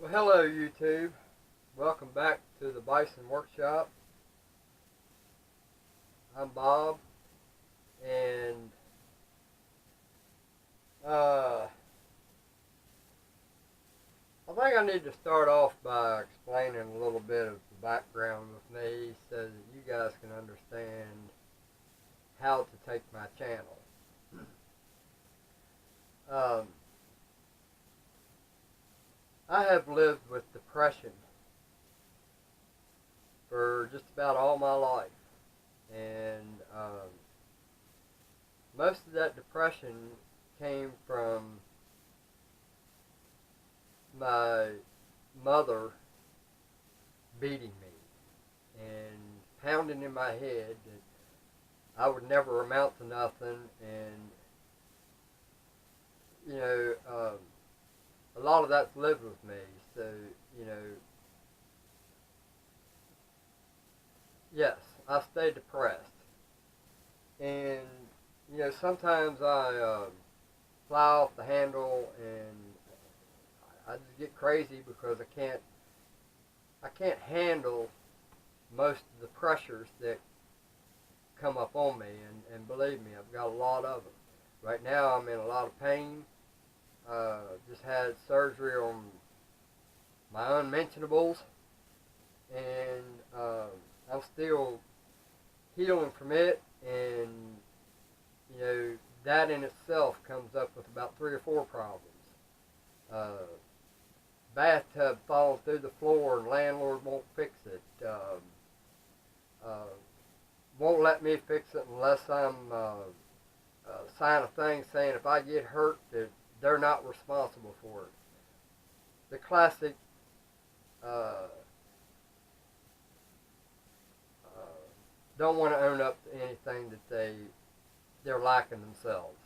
Well, hello YouTube. Welcome back to the Bison Workshop. I'm Bob, and I think I need to start off by explaining a little bit of the background with me so that you guys can understand how to take my channel. I have lived with depression for just about all my life, and most of that depression came from my mother beating me and pounding in my head that I would never amount to nothing, and a lot of that's lived with me. So yes, I stay depressed, and sometimes I fly off the handle, and I just get crazy because I can't handle most of the pressures that come up on me, and believe me, I've got a lot of them. Right now I'm in a lot of pain. Just had surgery on my unmentionables, and I'm still healing from it, and that in itself comes up with about 3 or 4 problems. Bathtub falls through the floor and landlord won't fix it. Won't let me fix it unless I'm sign a thing saying if I get hurt that they're not responsible for it. The classic don't want to own up to anything that they're lacking themselves.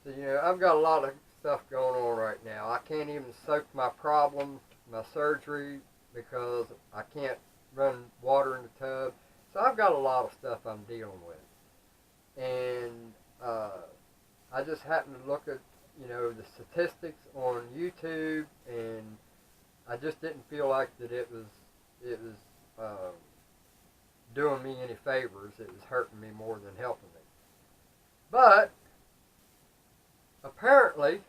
So I've got a lot of stuff going on right now. I can't even soak my problems, my surgery, because I can't run water in the tub. So I've got a lot of stuff I'm dealing with, and I just happened to look at the statistics on YouTube, and I just didn't feel like that it was doing me any favors. It was hurting me more than helping me. But apparently,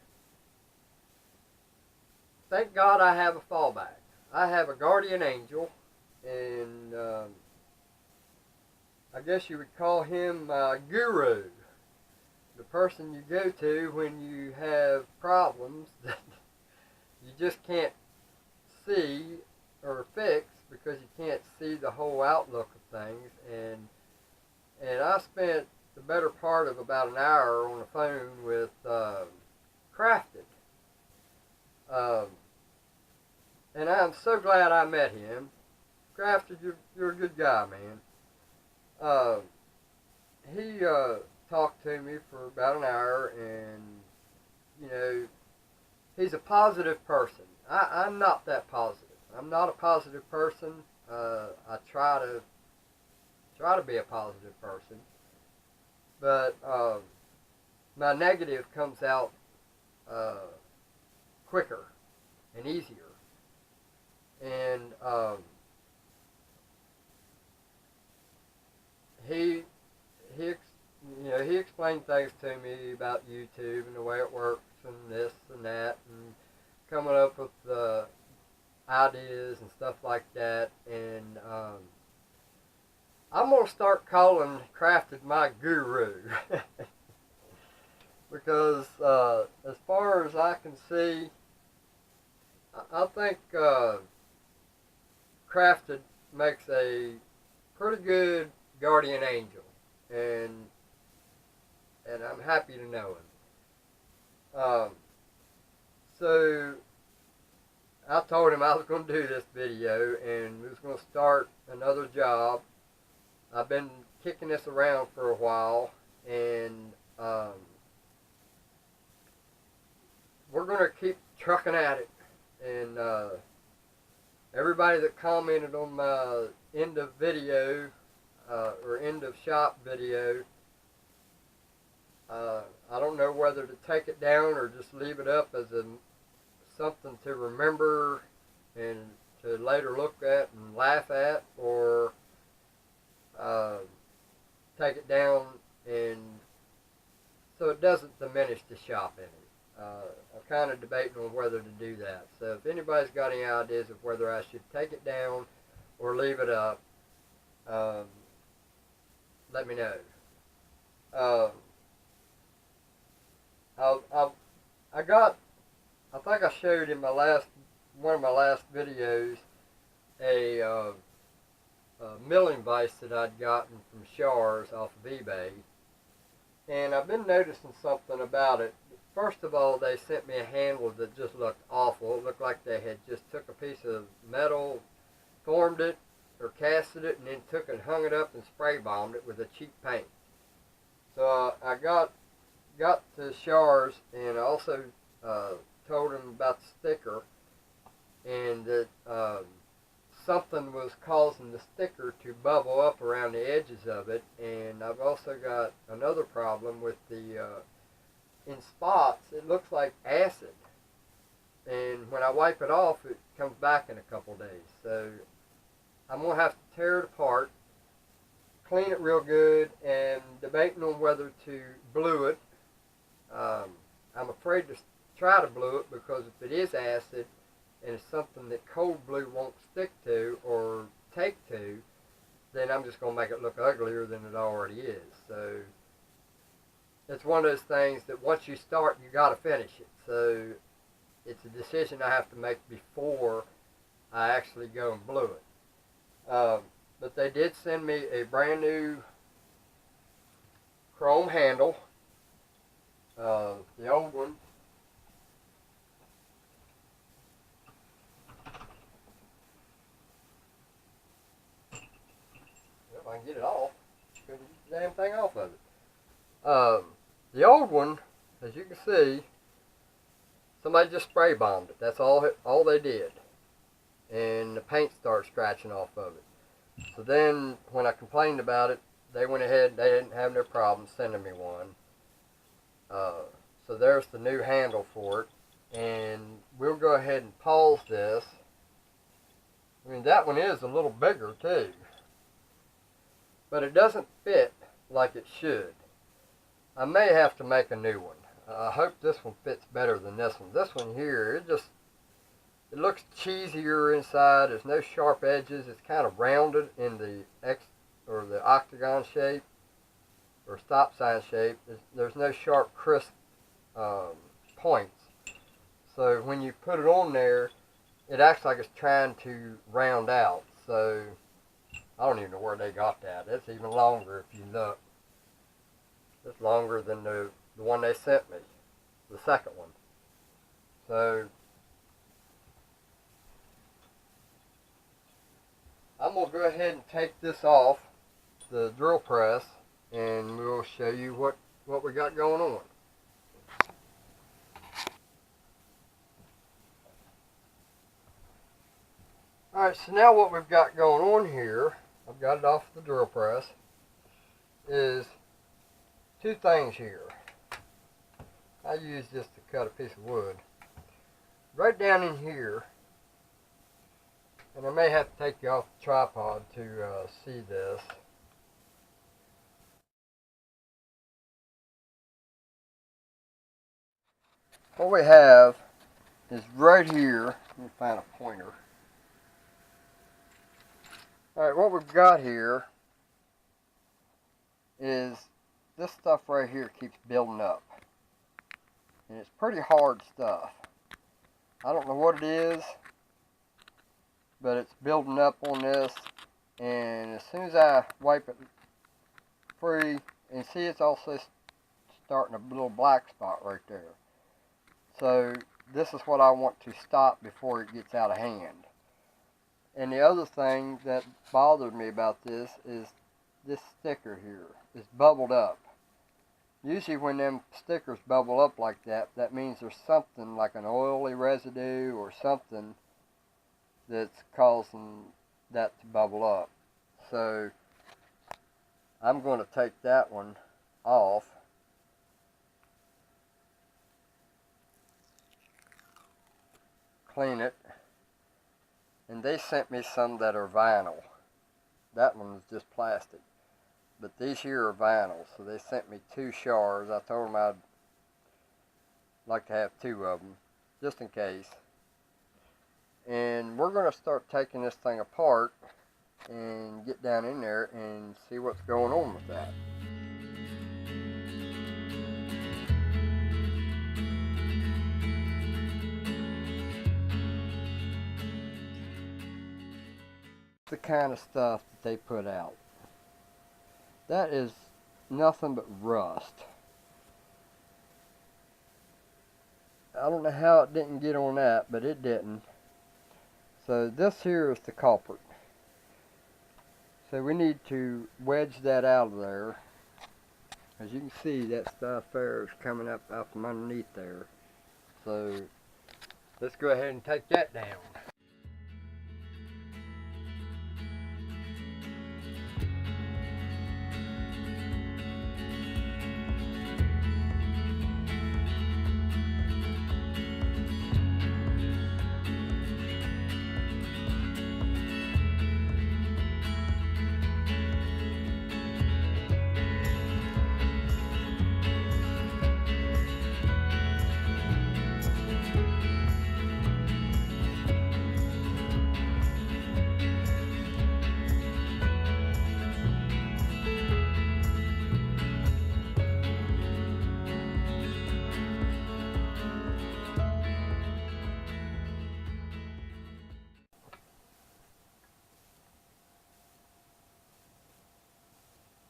thank God I have a fallback. I have a guardian angel, and I guess you would call him my guru. The person you go to when you have problems that you just can't see or fix because you can't see the whole outlook of things. And I spent the better part of about an hour on the phone with Crafted. And I'm so glad I met him. Crafted, you're a good guy, man. He talked to me for about an hour, and he's a positive person. I'm not that positive. I'm not a positive person. I try to be a positive person, but my negative comes out quicker and easier. And he explained things to me about YouTube and the way it works and this and that, and coming up with ideas and stuff like that. And I'm going to start calling Crafted my guru because as far as I can see, I think Crafted makes a pretty good guardian angel, and I'm happy to know him. So I told him I was going to do this video, and we was going to start another job. I've been kicking this around for a while, and we're going to keep trucking at it. And everybody that commented on my end of video or end of shop video, I don't know whether to take it down or just leave it up as a something to remember and to later look at and laugh at, or take it down and so it doesn't diminish the shop any. I'm kind of debating on whether to do that. So if anybody's got any ideas of whether I should take it down or leave it up, let me know. I think I showed in one of my last videos a milling vise that I'd gotten from Shars off of eBay, and I've been noticing something about it. First of all, they sent me a handle that just looked awful. It looked like they had just took a piece of metal, formed it, or casted it, and then took and hung it up and spray bombed it with a cheap paint. So I got to Shars and I also told him about the sticker, and that something was causing the sticker to bubble up around the edges of it. And I've also got another problem with the in spots, it looks like acid, and when I wipe it off, it comes back in a couple days. So I'm going to have to tear it apart, clean it real good, and debating on whether to blue it. I'm afraid to try to blue it, because if it is acid and it's something that cold blue won't stick to or take to, then I'm just going to make it look uglier than it already is. So it's one of those things that once you start, you got to finish it. So it's a decision I have to make before I actually go and blue it. But they did send me a brand new chrome handle. The old one, if I can get it off, couldn't get the damn thing off of it. The old one, as you can see, somebody just spray bombed it. That's all they did, and the paint started scratching off of it. So then, when I complained about it, they went ahead. They didn't have no problem sending me one. So there's the new handle for it, and we'll go ahead and pause this. I mean, that one is a little bigger too, but it doesn't fit like it should. I may have to make a new one. I hope this one fits better than this one. This one here, it looks cheesier inside. There's no sharp edges. It's kind of rounded in the the octagon shape or stop sign shape. There's no sharp, crisp points. So when you put it on there, it acts like it's trying to round out. So I don't even know where they got that. It's even longer if you look. It's longer than the one they sent me, the second one. So I'm going to go ahead and take this off the drill press, and we'll show you what we got going on. Alright, so now what we've got going on here, I've got it off the drill press, is two things here. I use this to cut a piece of wood. Right down in here, and I may have to take you off the tripod to see this. What we have is right here, let me find a pointer. Alright, what we've got here is this stuff right here keeps building up. And it's pretty hard stuff. I don't know what it is, but it's building up on this. And as soon as I wipe it free, and see it's also starting a little black spot right there. So this is what I want to stop before it gets out of hand. And the other thing that bothered me about this is this sticker here is bubbled up. Usually when them stickers bubble up like that, that means there's something like an oily residue or something that's causing that to bubble up. So I'm going to take that one off. clean it. And they sent me some that are vinyl. That one's just plastic. But these here are vinyl, so they sent me 2 shards. I told them I'd like to have 2 of them, just in case. And we're going to start taking this thing apart and get down in there and see what's going on with that. The kind of stuff that they put out. That is nothing but rust. I don't know how it didn't get on that, but it didn't. So this here is the culprit. So we need to wedge that out of there. As you can see, that stuff there is coming up out from underneath there. So let's go ahead and take that down.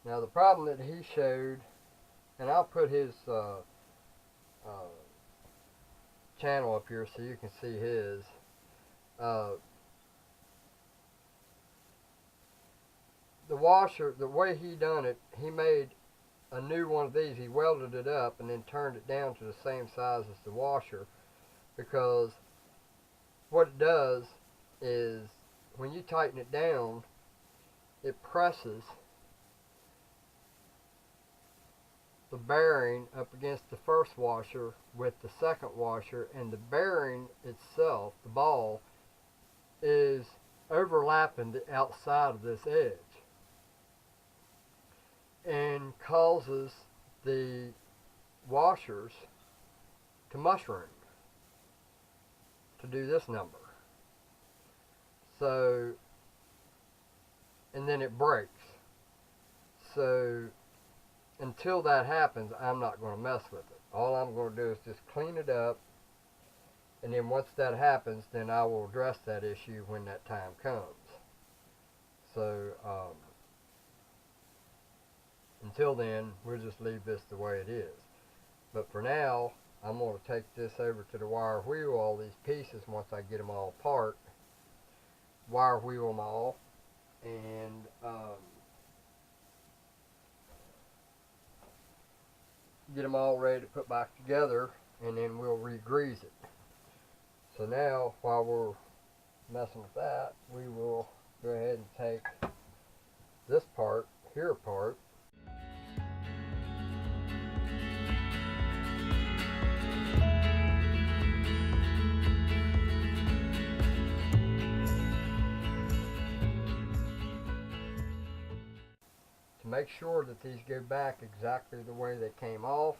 Now the problem that he showed, and I'll put his channel up here so you can see his. The washer, the way he done it, he made a new one of these. He welded it up and then turned it down to the same size as the washer, because what it does is when you tighten it down, it presses the bearing up against the first washer with the second washer, and the bearing itself, the ball, is overlapping the outside of this edge and causes the washers to mushroom to do this number. So, and then it breaks. So until that happens, I'm not going to mess with it. All I'm going to do is just clean it up, and then once that happens, then I will address that issue when that time comes. So until then, we'll just leave this the way it is. But for now, I'm going to take this over to the wire wheel, all these pieces, once I get them all apart, wire wheel them all, and get them all ready to put back together, and then we'll re-grease it. So now, while we're messing with that, we will go ahead and take this part here apart. To make sure that these go back exactly the way they came off.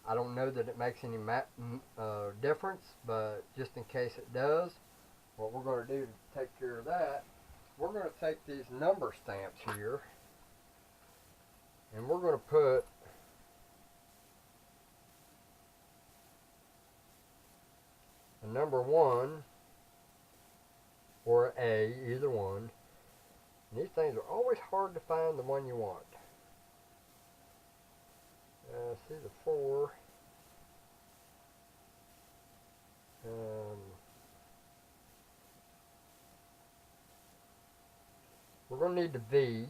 I don't know that it makes any difference, but just in case it does, what we're going to do to take care of that, we're going to take these number stamps here, and we're going to put a number 1 or A, either one. And these things are always hard to find the one you want. See the 4. We're going to need the V,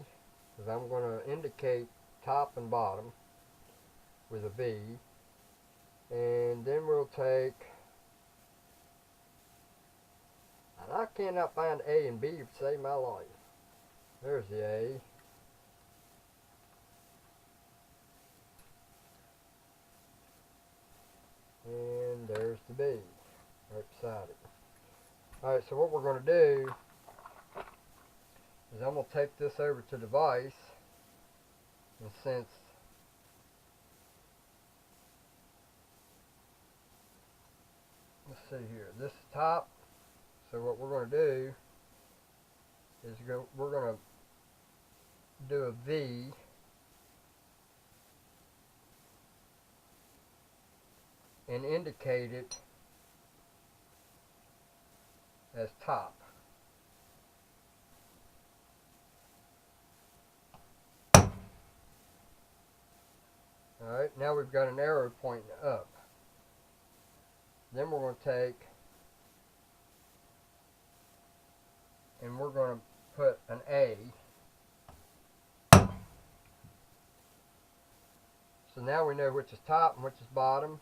because I'm going to indicate top and bottom with a V. And then we'll take, and I cannot find A and B to save my life. There's the A. And there's the B. right beside it. Alright, so what we're going to do is I'm going to take this over to the vise, and since let's see here, this is top, so what we're going to do is we're going to do a V and indicate it as top. Alright, now we've got an arrow pointing up. Then we're going to take and we're going to put an A. So now we know which is top and which is bottom.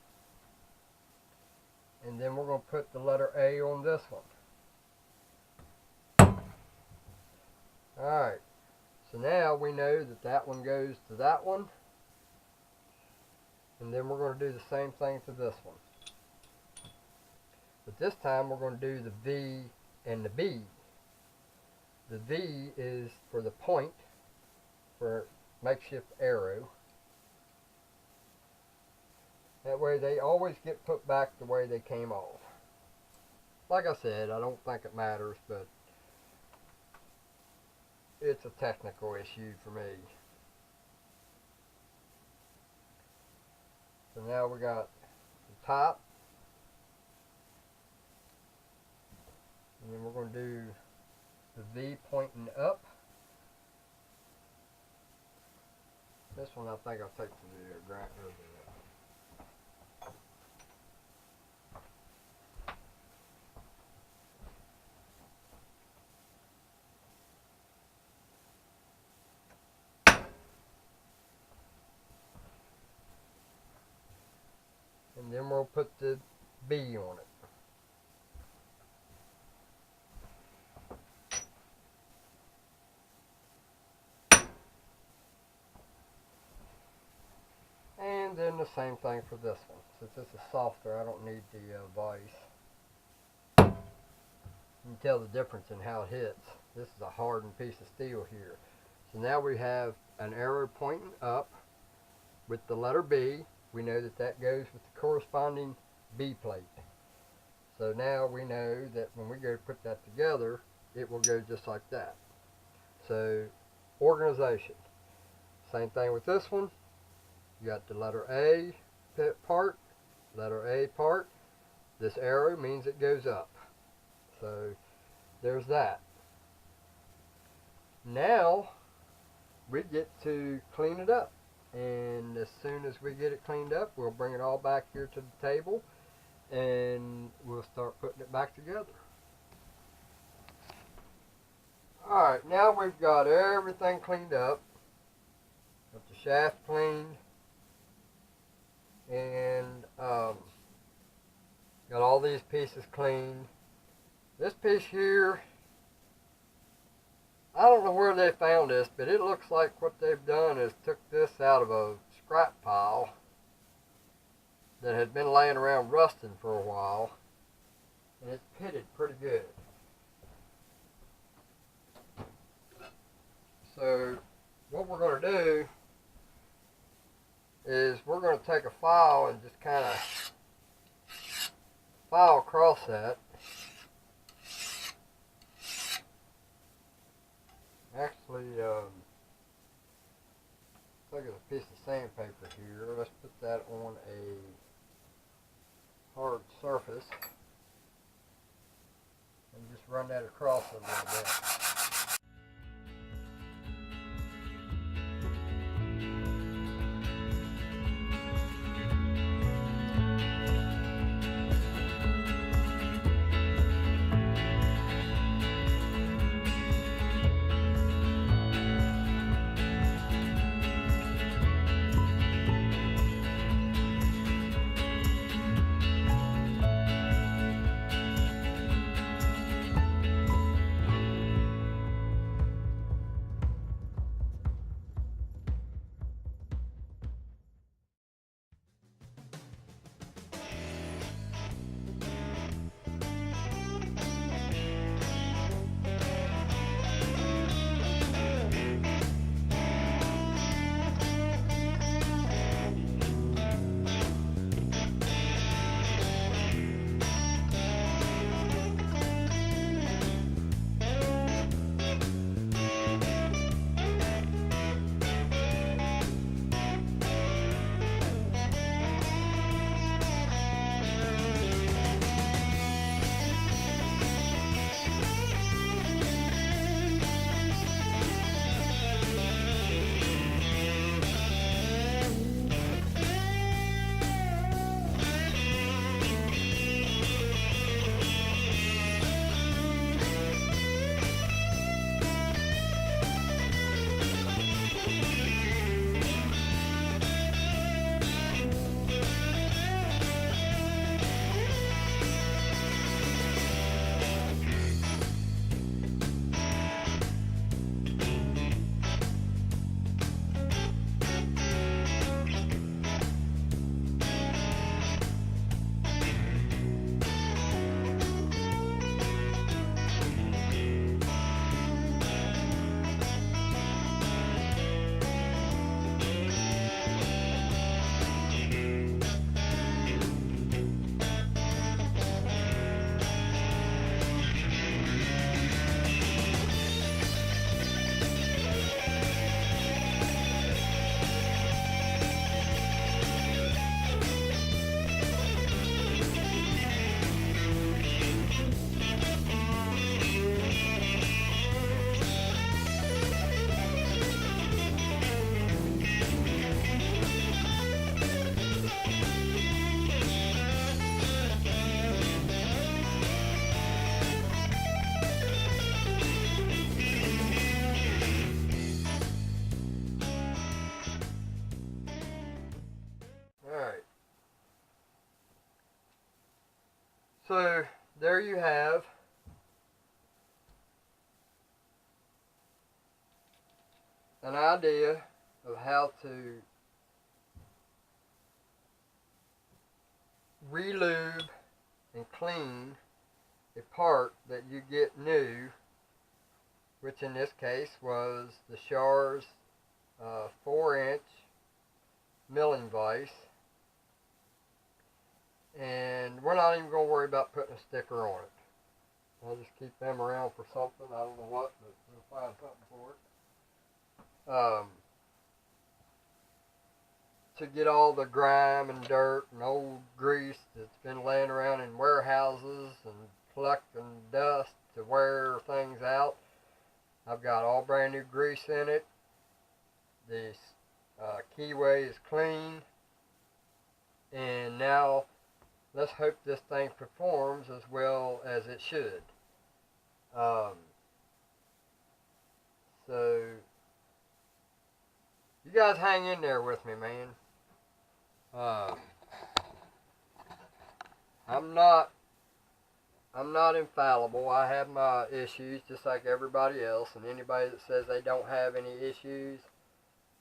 And then we're going to put the letter A on this one. Alright, so now we know that that one goes to that one. And then we're going to do the same thing to this one. But this time we're going to do the V and the B. The V is for the point, for makeshift arrow. That way they always get put back the way they came off. Like I said, I don't think it matters, but it's a technical issue for me. So now we got the top. And then we're going to do the V pointing up. This one I think I'll take to the ground. And then we'll put the B on it. And then the same thing for this one. Since this is softer, I don't need the vise. You can tell the difference in how it hits. This is a hardened piece of steel here. So now we have an arrow pointing up with the letter B. We know that that goes with the corresponding B plate. So now we know that when we go to put that together, it will go just like that. So, organization. Same thing with this one. You got the letter A part, letter A part. This arrow means it goes up. So, there's that. Now, we get to clean it up. And as soon as we get it cleaned up, we'll bring it all back here to the table and we'll start putting it back together. Alright, now we've got everything cleaned up. Got the shaft cleaned and got all these pieces cleaned. This piece here, I don't know where they found this, but it looks like what they've done is took this out of a scrap pile that had been laying around rusting for a while, and it's pitted pretty good. So what we're going to do is we're going to take a file and just kind of file across that. Actually, look at a piece of sandpaper here. Let's put that on a hard surface and just run that across a little bit. So there you have an idea of how to re-lube and clean a part that you get new, which in this case was the Char's 4-inch milling vise. And we're not even going to worry about putting a sticker on it. I'll just keep them around for something. I don't know what, but we'll find something for it. To get all the grime and dirt and old grease that's been laying around in warehouses and collecting dust to wear things out. I've got all brand new grease in it. The keyway is clean. And now let's hope this thing performs as well as it should. So you guys hang in there with me, man. I'm not infallible. I have my issues just like everybody else, and anybody that says they don't have any issues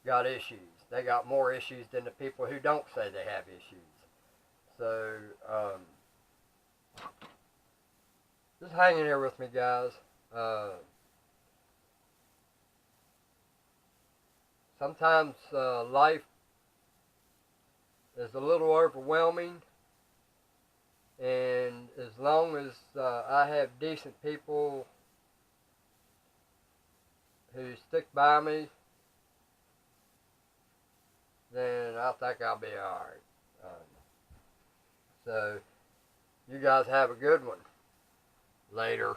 got issues. They got more issues than the people who don't say they have issues. So just hang in there with me, guys. Sometimes life is a little overwhelming, and as long as I have decent people who stick by me, then I think I'll be alright. So you guys have a good one. Later.